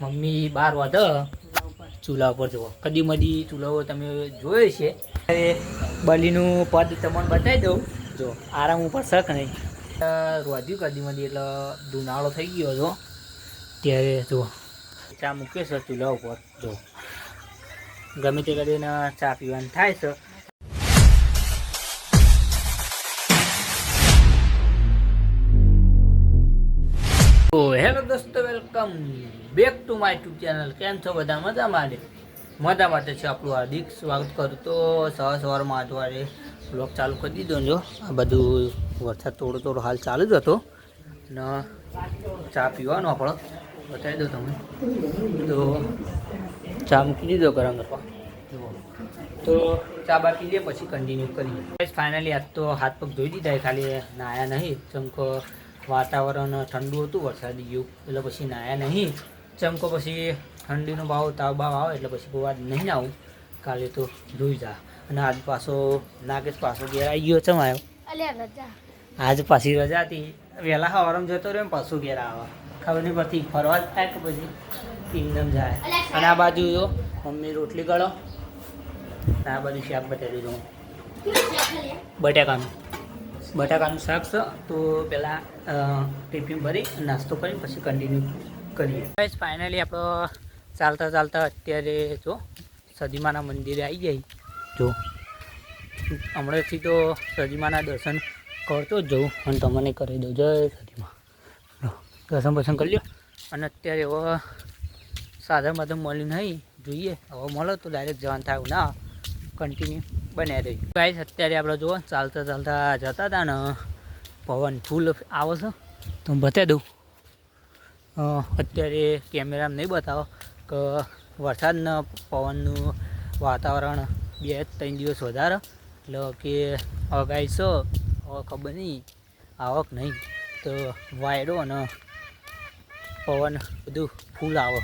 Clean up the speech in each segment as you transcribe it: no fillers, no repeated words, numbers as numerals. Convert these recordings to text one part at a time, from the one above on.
Mummy 12 વાગે ચૂલા ઉપર જુઓ કદી મદી ચૂલાઓ તમે જોયો છે. બલીનું પદ તમને બતાવી દઉં. જો આરામ ઉપર શક નહીં રોધ્યું કદી મદી એટલે દુનાળો થઈ ગયો હતો ત્યારે જો ચા મૂક્યો છે ચૂલા ઉપર. જો ગમે તે કરીને ચા પીવાનું થાય છે. તો હેલો દોસ્તો, welcome back to my YouTube channel. કેમ છો બધા? મજામાં માટે છે. આપણું હાર્દિક સ્વાગત કરું. તો સવારમાં આજવારે બ્લોગ ચાલુ કરી દીધો. જો આ બધું વરસાદ થોડો હાલ ચાલુ જ હતો ને ચા પીવાનો આપણો બતાવી દો તમે. તો ચા મૂકી દીધો ગરમ કરવા. જુઓ તો ચા બા પી લે પછી કન્ટિન્યુ કરીએ. ફાઇનલી આજ તો હાથ પગ ધોઈ દીધા, ખાલી નાયા નહીં. ચમકો વાતાવરણ ઠંડુ હતું, વરસાદી ગયું એટલે પછી નાયા નહીં. ચમકો પછી ઠંડીનો તાવ આવે એટલે પછી બહુ આજ નહીં આવું. કાલે તો ધોઈ જા. અને આજ પાછો નાગેશ પાછો ઘેર આવી ગયો. ચમ આવ્યો? આજ પાછી રજા હતી. વહેલા સવારમાં જતો રહ્યો ને પાછું ઘેર આવે. ખબર નહીં પડતી ફરવા જ થાય કે પછી કિંગડમ જાય. અને આ બાજુ જો મમ્મી રોટલી ગળો, આ બાજુ શાક બતાવી દીધું બટાકાનું શાક છે. તો પહેલાં ટિફિન ભરી નાસ્તો કરી પછી કન્ટિન્યુ કરીએ. ફાઇનલી આપણો ચાલતા અત્યારે જો સદીમાના મંદિરે આવી જાય. જો હમણાંથી તો સદીમાના દર્શન કરતો જ જવું અને તમને કરી દઉં. જય સદીમા. દર્શન પસંદ કરી લો. અને અત્યારે હવે સાધન મળ્યું નહીં, જોઈએ હવે મળો તો ડાયરેક્ટ જવાનું થાય. ના કન્ટિન્યુ બન્યા રહી. ગાઈસ અત્યારે આપણે જુઓ ચાલતા જતા હતા ને પવન ફૂલ આવે છે તો હું બતાવી દઉં. અત્યારે કેમેરામાં નહીં બતાવો કે વરસાદના પવનનું વાતાવરણ 2-3 દિવસ વધારે એટલે કે હવે ગાઈસ હવે ખબર નહીં આવક નહીં તો વાયરો અને પવન બધું ફૂલ આવે.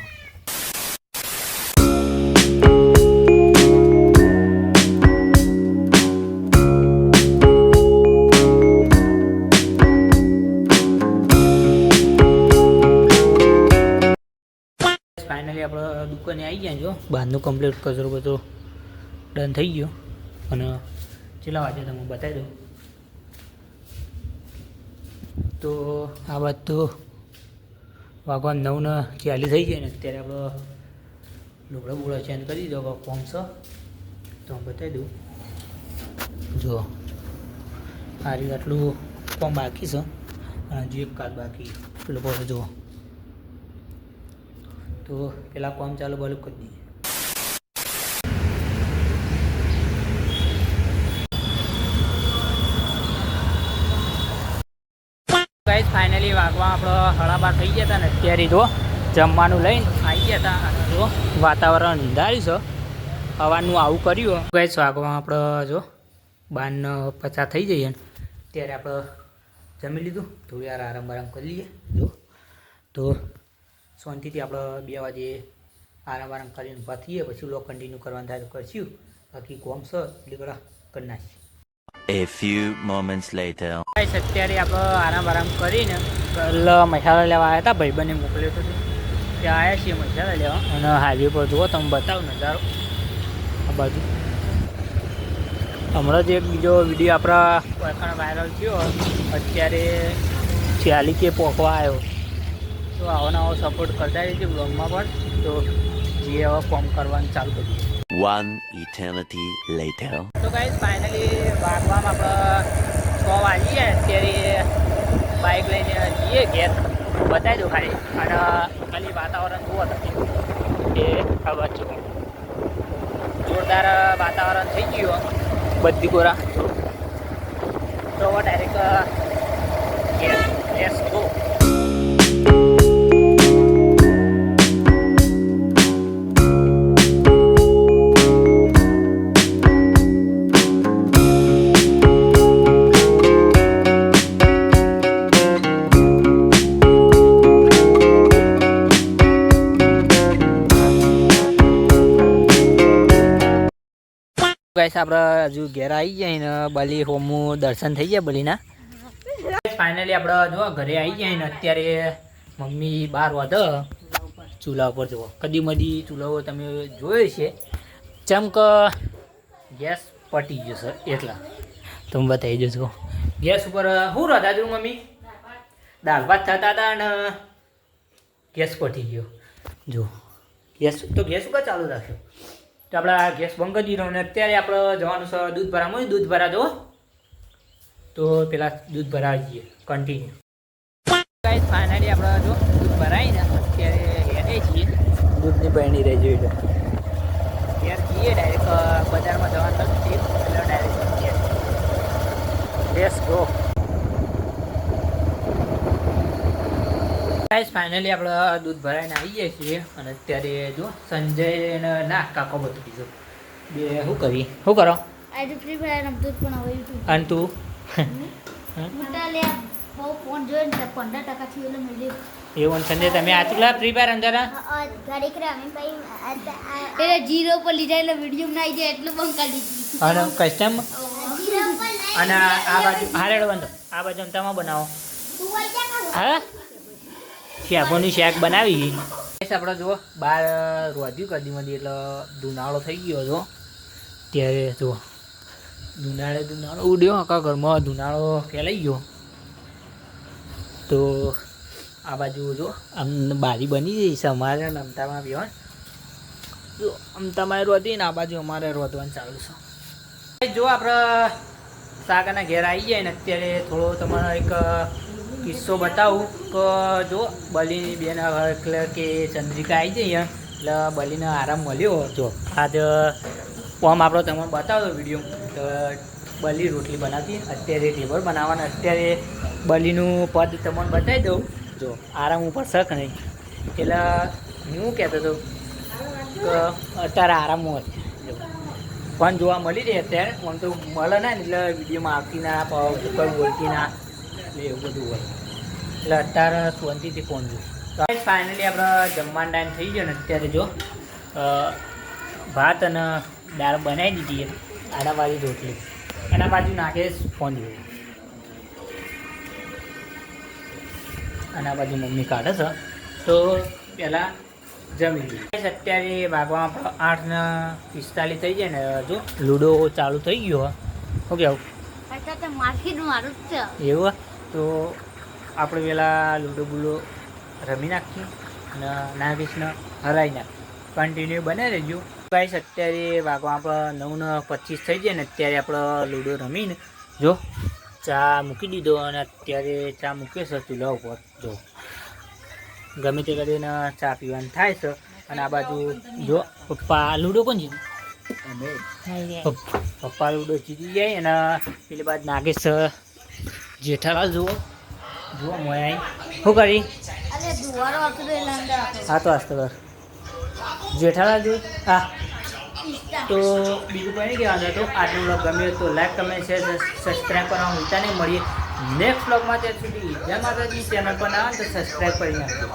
ફાઇનલી આપણે દુકાને આવી ગયા. જો બહારનું કમ્પ્લીટ કચરો બધો ડન થઈ ગયો. અને કેટલા વાગે તમે બતાવી દઉં. તો આ વાત તો વાગવાન 9:40 થઈ જાય ને અત્યારે આપણે લુગડા ચેન્જ કરી દીધો. કોમ છે તો હું બતાવી દઉં. જો આ રીતે આટલું કોમ બાકી છે અને હજુ એક કાલ બાકી પેલો પાસે જુઓ. તો પેલા કોમ ચાલુ કરી દઈએ. ગાઈસ ફાઇનલી વાગવા આપણો 12:30 થઈ ગયા હતા ને અત્યારે જો જમવાનું લઈને આવી ગયા હતા. અને જો વાતાવરણ અંધાર્યું છે, હવાનું આવું કર્યું. ગાઈસ વાગવા આપણે જો 12:50 થઈ જઈએ ને ત્યારે આપણે જમી લીધું. થોડી વાર આરામ કરી લઈએ. જો તો શાંતિથી આપણે 2 વાગે આરામ કરીને ઊભા થઈએ. પછી લોક કન્ટિન્યુ કરવાનું થાય તો કરશું. બાકી કોમ છે એટલે કરી નાખીએ. A few moments later. અત્યારે આપણે આરામ કરીને મસાલા લેવા આવ્યા હતા. ભાઈબંધને મોકલ્યો હતો ત્યાં આવ્યા છીએ મસાલા લેવા. અને હાઈવે પર જુઓ તમે બતાવો નજારો આ બાજુ. હમણાં જ એક બીજો વિડીયો આપણા વળખાણ વાયરલ થયો. અત્યારે 40K પહોંચવા આવ્યો. તો આવો સપોર્ટ કરતા રહીએ બ્લોગમાં પણ. તો જે હવે ફોર્મ કરવાનું ચાલુ કરીએ. One eternity later. તો ગાઈસ ફાઇનલી વાગવામાં આપણે 6 વાગી ગયા. અત્યારે બાઇક લઈને જઈએ ઘેર. બતાવી દો ખાલી. અને ખાલી વાતાવરણ જુઓ તમે કે આ બાજુ જોરદાર વાતાવરણ થઈ ગયું. બધી ગોરા તો ડાયરેક્ટ ઘેર લેટ્સ ગો. ગાઈસ આપણે હજુ ઘેર આવી જાય ને બલી હોમું દર્શન થઈ ગયા બલીના. ફાઇનલી આપણે જો ઘરે આવી જાય ને અત્યારે મમ્મી 12 વાગે ચૂલા ઉપર જુઓ કદી મદી ચૂલાઓ તમે જોયો છે ચમક ગેસ પટી ગયો સર એટલા તમે બતાવી જશો ગેસ ઉપર શું હતા જો મમ્મી દાળ ભાત થતા હતા અને ગેસ પટી ગયો જો ગેસ ઉપર ચાલુ રાખ્યો તો આપણે આ ગેસ બંધ કરી દીધો અને અત્યારે આપણે જવાનું છે દૂધ ભરામાં દૂધ ભરા જુઓ તો પેલા દૂધ ભરાવી જઈએ કન્ટિન્યુ ગાઈસ ફાઇનલી આપણે જો દૂધ ભરાઈને અત્યારે હેડે છીએ દૂધની બહેણી રહી જોઈએ ત્યાં જઈએ ડાયરેક્ટ બજારમાં જવાનું નથી એટલે direct let's go guys finally આપણે દૂધ ભરાઈને આવી ગયા છીએ અને અત્યારે જો સંજય ના કાકો બધું કીધું બે શું કરી શું કરો આજે ફ્રી ફાયર રમતો પણ હવે યુટ્યુબ અને તું મોટા લે બહુ ફોન જોઈને 15% થી એટલે મળી એવું સંજય તમે આચુલા ફ્રી ફાયર અંદર ગાડી કરાવી ભાઈ એટલે 0 પર લીધા એટલે વિડિયો બનાવી દે એટલું બંધ કરી દીધી અને કસ્ટમ 0 પર નહીં અને આ બાજુ હારેડો બંધો આ બાજુ તમે બનાવો તું વઈ જા હા શાકોની શાક બનાવી આપણે જો બહાર રોધ્યું કદીમાંથી એટલે ધુનાળો થઈ ગયો હતો ત્યારે જો ધુનાળો ઉડ્યો આખા ઘરમાં ધુનાળો ફેલાઈ ગયો તો આ બાજુ જો આમ બારી બની જઈ છે અમારે અમતામાં બી જો અમતામાં રોધી ને આ બાજુ અમારે રોધવાનું ચાલુ છે જો આપણે શાકના ઘેર આવી જાય ને અત્યારે થોડો તમારો એક કિસ્સો બતાવું તો જો બલીની બેન એટલે કે ચંદ્રિકા આવી જઈએ એટલે બલીને આરામ મળ્યો જો આજ ફોર્મ આપણો તમને બતાવો વિડીયો તો બલી રોટલી બનાવતી અત્યારે ટેબલ બનાવવાના અત્યારે બલીનું પદ તમને બતાવી દઉં જો આરામ ઉપર શક નહીં એટલે હું કહેતો હતો કે અત્યારે આરામમાં જ ફોન જોવા મળી રહે અત્યારે ફોન તો મળે ના ને એટલે વિડીયોમાં આવતી ના કોઈ બોલતી ના એટલે એવું બધું હોય એટલે અત્યારે શાંતિથી ફોન જોઉં ફાઇનલી આપણે જમવાનો ટાઈમ થઈ ગયો ને અત્યારે જો ભાત અને દાળ બનાવી દીધી આડા બાજુ રોટલી એના બાજુ નાખે ફોન જોયું અને આ બાજુ મમ્મી કાઢે છે તો પહેલાં જમી લીધું અત્યારે ભાગમાં 8:45 થઈ જાય ને જો લૂડો ચાલુ થઈ ગયો શું કહેવું અત્યારે માર્કેટ મારું જ છે એવું તો આપણે પેલા લૂડો બૂડો રમી નાખીએ અને નાગેશને હરાવી નાખીએ કન્ટિન્યુ બને રહેજો ગાઈસ અત્યારે ભાગમાં આપણે 9:25 થઈ જાય ને અત્યારે આપણે લૂડો રમીને જો ચા મૂકી દીધો અને અત્યારે ચા મૂક્યો છે ચૂલા ઉપર જો ગમે તે કરીને ચા પીવાનું થાય છે અને આ બાજુ જો પપ્પા લૂડો કોણ જીત્યું પપ્પા લૂડો જીતી જાય અને પેલી બાજુ નાગેશ જેઠાલાલ જુઓ મોયા શું કરી અરે દુવારો હતો એટલે અંદર હા તો આસ્તે કર જેઠાલાલ જોઈ હા તો બીજું કંઈ નહીં કહેવાનું હતું આજનો બ્લોગ ગમ્યો તો લાઈક કમેન્ટ શેર સબસ્ક્રાઈબ કરવાનું ભૂલતા નહીં મળીએ નેક્સ્ટ બ્લોગમાં ત્યાં સુધી જય માતાજી ચેનલ પર આવે તો સબસ્ક્રાઈબ કરી નાખજો